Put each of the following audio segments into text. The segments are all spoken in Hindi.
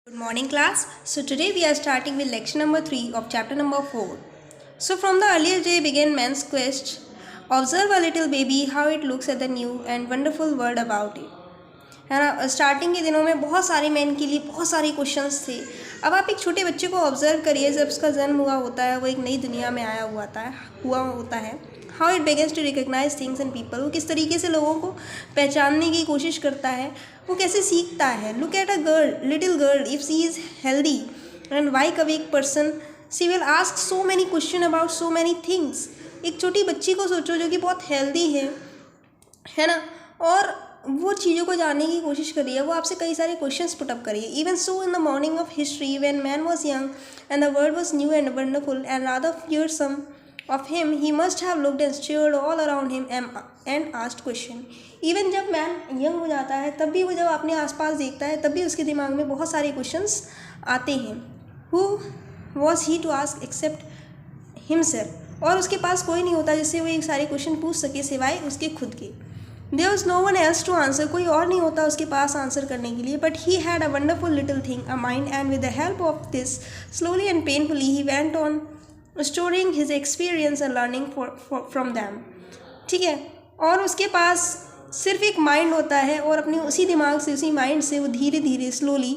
Good morning, class. So, today we are starting with lecture number 3 of chapter number 4. So, from the earliest day began man's quest. Observe a little baby how it looks at the new and wonderful world about it. है ना, स्टार्टिंग के दिनों में बहुत सारे मैन के लिए बहुत सारे क्वेश्चंस थे. अब आप एक छोटे बच्चे को ऑब्जर्व करिए, जब उसका जन्म हुआ होता है, वो एक नई दुनिया में आया हुआ होता है. How it begins to recognise things and people. वो किस तरीके से लोगों को पहचानने की कोशिश करता है, वो कैसे सीखता है. Look at a girl, little girl, if she is healthy and wide awake person, she will ask so many question about so many things. एक छोटी बच्ची को सोचो जो कि बहुत हेल्दी है ना, और वो चीज़ों को जानने की कोशिश कर रही है, वो आपसे कई सारे क्वेश्चंस पुटअप करिए. Even so in the morning of history when man was young and the world was new and wonderful and rather fearsome of him, he must have looked and stared all around him and asked question. Even जब मैन यंग हो जाता है, तब भी वो जब अपने आसपास देखता है, तब भी उसके दिमाग में बहुत सारे क्वेश्चंस आते हैं. Who was he to ask except himself? और उसके पास कोई नहीं होता जिससे वो एक सारे क्वेश्चन पूछ सके सिवाय उसके खुद के. There was no one else to answer. कोई और नहीं होता उसके पास आंसर करने के लिए. But he had a wonderful little thing, a mind, and with the help of this, slowly and painfully, he went on storing his experience and learning from them. ठीक है, और उसके पास सिर्फ एक माइंड होता है, और अपने उसी दिमाग से, उसी माइंड से वो धीरे धीरे स्लोली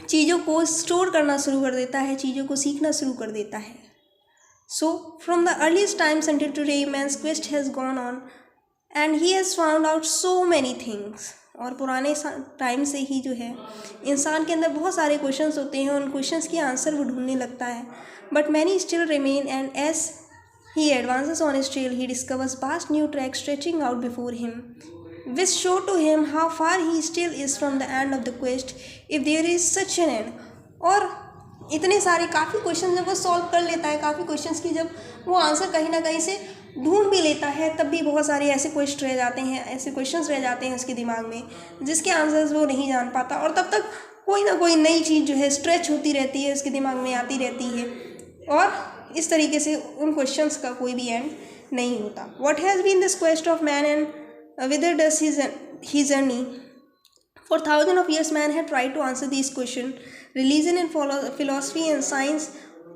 चीज़ों को स्टोर करना शुरू कर देता है, चीज़ों को सीखना शुरू कर देता है. So from the earliest times until today man's quest has gone on and he has found out so many things. और पुराने टाइम से ही जो है इंसान के अंदर बहुत सारे क्वेश्चंस होते हैं, उन क्वेश्चंस की आंसर वो ढूंढने लगता है. But many still remain, and as he advances on his trail, he discovers vast new tracks stretching out before him, which show to him how far he still is from the end of the quest, if there is such an end. और इतने सारे काफ़ी क्वेश्चन जब वो सॉल्व कर लेता है, काफ़ी क्वेश्चंस की जब वो आंसर कहीं ना कहीं से ढूंढ भी लेता है, तब भी बहुत सारे ऐसे क्वेश्चन रह जाते हैं, ऐसे क्वेश्चंस रह जाते हैं उसके दिमाग में जिसके आंसर्स वो नहीं जान पाता. और तब तक कोई ना कोई नई चीज़ जो है स्ट्रेच होती रहती है, उसके दिमाग में आती रहती है, और इस तरीके से उन क्वेश्चंस का कोई भी एंड नहीं होता. What has been this quest of man and whither does he journey. For thousands of years man had tried to answer these questions. Religion and philosophy and science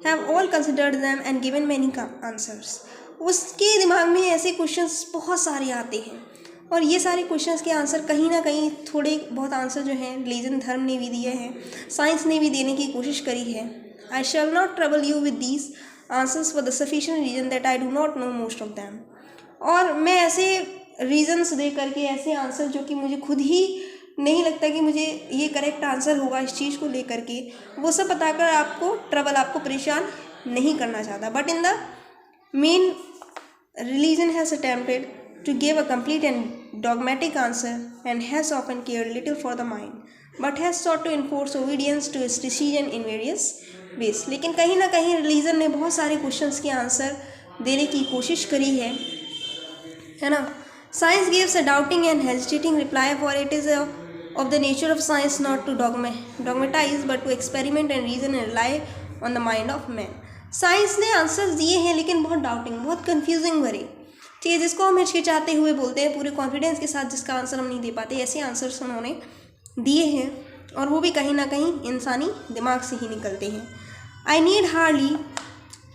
have all considered them and given many answers. उसके दिमाग में ऐसे क्वेश्चंस बहुत सारे आते हैं, और ये सारे क्वेश्चंस के आंसर कहीं ना कहीं थोड़े बहुत आंसर जो हैं रिलीजन धर्म ने भी दिए हैं, साइंस ने भी देने की कोशिश करी है. I shall not trouble you with these answers for the sufficient reason that I do not know most of them. और मैं ऐसे रीजन्स दे करके, ऐसे आंसर जो कि मुझे खुद ही नहीं लगता कि मुझे ये करेक्ट आंसर होगा इस चीज़ को लेकर के, वो सब बताकर आपको परेशान नहीं करना चाहता. But in the main religion has attempted to give a complete and dogmatic answer and has often cared little for the mind but has sought to enforce obedience to its decision in various ways. लेकिन कहीं ना कहीं रिलीजन ने बहुत सारे क्वेश्चंस के आंसर देने की कोशिश करी है ना. Science gives a doubting and hesitating reply, for it is of the nature of science not to dogmatize but to experiment and reason and rely on the mind of man. Science ने आंसर्स दिए हैं, लेकिन बहुत डाउटिंग, बहुत कंफ्यूजिंग भरे, ठीक है, जिसको हम हिचकिचाते हुए बोलते हैं, पूरे कॉन्फिडेंस के साथ जिसका आंसर हम नहीं दे पाते, ऐसे आंसर्स उन्होंने दिए हैं, और वो भी कहीं ना कहीं इंसानी दिमाग से ही निकलते हैं. I need hardly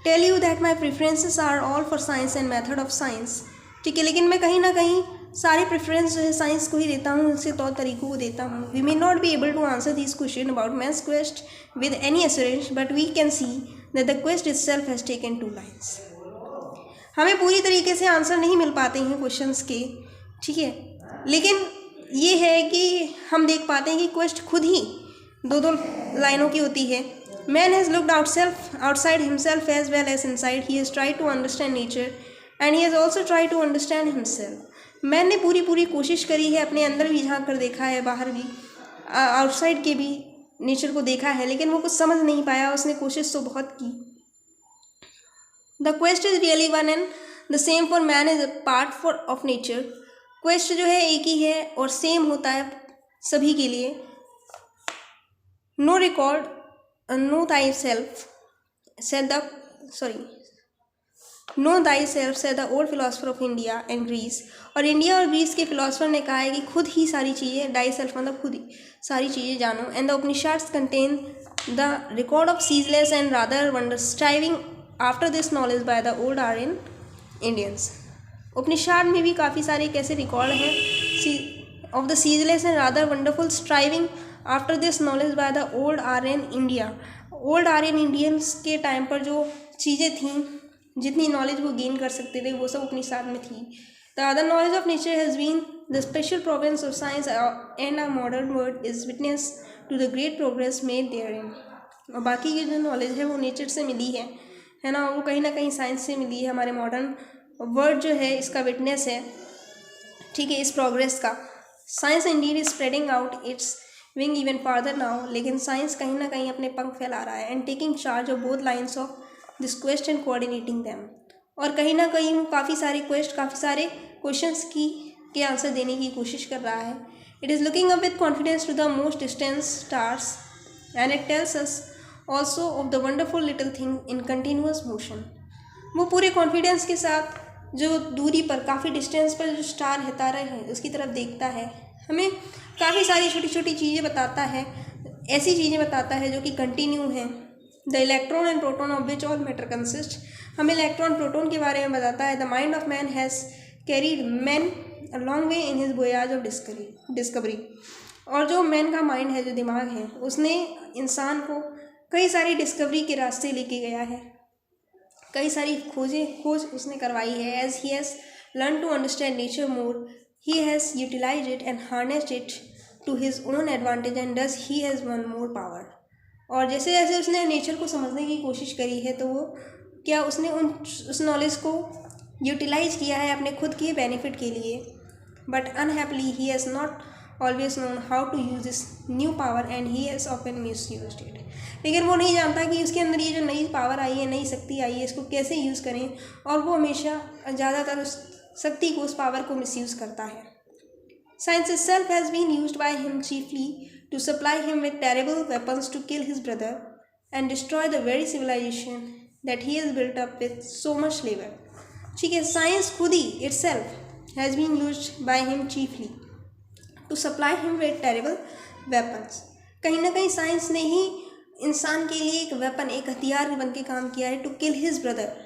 tell you that my preferences are all for science and method of science. ठीक है, लेकिन मैं कहीं ना कहीं सारी प्रेफरेंस जो है साइंस को ही देता हूँ, उसके तौर तरीक़ों को देता हूँ. We may not be able to answer this question about man's quest with any assurance, but we can see that the quest itself has taken 2 lines. हमें पूरी तरीके से आंसर नहीं मिल पाते हैं क्वेश्चंस के, ठीक है, लेकिन ये है कि हम देख पाते हैं कि क्वेस्ट खुद ही 2 लाइनों की होती है. Man has looked outside himself as well as inside. He has tried to understand nature and he has also try to understand himself. Man ने पूरी कोशिश करी है, अपने अंदर भी झांक कर देखा है, बाहर भी, आउटसाइड के भी नेचर को देखा है, लेकिन वो कुछ समझ नहीं पाया. उसने कोशिश तो बहुत की. The quest is really one and the same for man is a part of nature. Quest जो है एक ही है और सेम होता है सभी के लिए. Know record know thy self said the know thy self said the old philosopher of India and Greece. और इंडिया और ग्रीस के फिलोसफर ने कहा है कि खुद ही सारी चीज़ें, दाई सेल्फ मतलब खुद ही सारी चीज़ें जानो। And the Upanishads contain the record of ceaseless and rather wonder striving after this knowledge by the old Aryan Indians. Upanishad में भी काफ़ी सारे कैसे रिकॉर्ड हैं of the ceaseless and rather wonderful striving after this knowledge by the old Aryan India. Old Aryan Indians के टाइम पर जो चीज़ें थीं, जितनी नॉलेज वो गेन कर सकते थे, वो सब उपनिषद में थी। The other knowledge of nature has been the special province of science and our modern world is witness to the great progress made therein. और बाकी की जो नॉलेज है वो नेचर से मिली है ना, वो कहीं ना कहीं साइंस से मिली है। हमारे मॉडर्न वर्ल्ड जो है इसका विटनेस है, ठीक है, इस प्रोग्रेस का। Science Indeed is spreading out it's wing even farther now. लेकिन साइंस कहीं ना कहीं अपने पंख फैला रहा है। And taking charge of both lines of this quest and coordinating them. और कहीं ना कहीं वो काफ़ी सारे क्वेश्चंस के आंसर देने की कोशिश कर रहा है। It is looking up with confidence to the most distance stars and it tells us also of the wonderful little thing in continuous motion. वो पूरे कॉन्फिडेंस के साथ जो दूरी पर, काफ़ी डिस्टेंस पर जो स्टार है, तारा है, उसकी तरफ देखता है। हमें काफ़ी सारी छोटी छोटी चीज़ें बताता है, ऐसी चीज़ें बताता है जो कि कंटिन्यू हैं। The electron and proton of which all matter consist. हमें इलेक्ट्रॉन प्रोटॉन के बारे में बताता है। The mind of man has carried man a long way in his voyage of discovery. और जो मैन का माइंड है, जो दिमाग है, उसने इंसान को कई सारी डिस्कवरी के रास्ते लेके गया है, कई सारी खोज उसने करवाई है। As he has learn to understand nature more, he has utilise it and harnessed it to his own advantage and does he has won more power. और जैसे जैसे उसने नेचर को समझने की कोशिश करी है, तो वो क्या उसने उस नॉलेज को यूटिलाइज किया है अपने खुद के बेनिफिट के लिए। But unhappily he has not always known how to use this new power and he has often misused it. लेकिन वो नहीं जानता कि उसके अंदर ये जो नई पावर आई है, नई शक्ति आई है, इसको कैसे यूज़ करें। और वो हमेशा ज़्यादातर उस शक्ति को, उस पावर को मिसयूज़ करता है। Science itself has been used by him chiefly to supply him with terrible weapons to kill his brother and destroy the very civilization that he has built up with so much labor. ठीक है, साइंस खुद ही itself has been used by him chiefly to supply him with terrible weapons. कहीं ना कहीं साइंस ने ही इंसान के लिए एक वेपन, एक हथियार बन के काम किया है, to kill his brother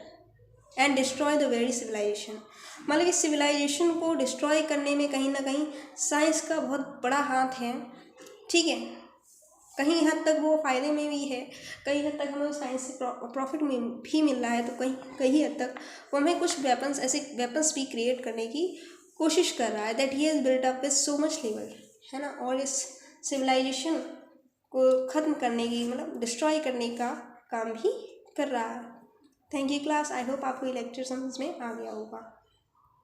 and destroy the very civilisation. मतलब इस सिविलाइजेशन को डिस्ट्रॉय करने में कहीं ना कहीं साइंस का बहुत बड़ा हाथ है, ठीक है। कहीं हद तक वो फ़ायदे में भी है, कहीं हद तक हमें साइंस से प्रॉफिट में भी मिल रहा है, तो कहीं हद तक वो हमें कुछ वेपन्स, ऐसे वेपन्स भी क्रिएट करने की कोशिश कर रहा है। That he has built up with so much level, है ना। और इस सिविलाइजेशन को ख़त्म करने की, मतलब डिस्ट्रॉय करने का काम भी कर रहा है। Thank you class. I hope आपको ये लेक्चर समझ में आ गया होगा।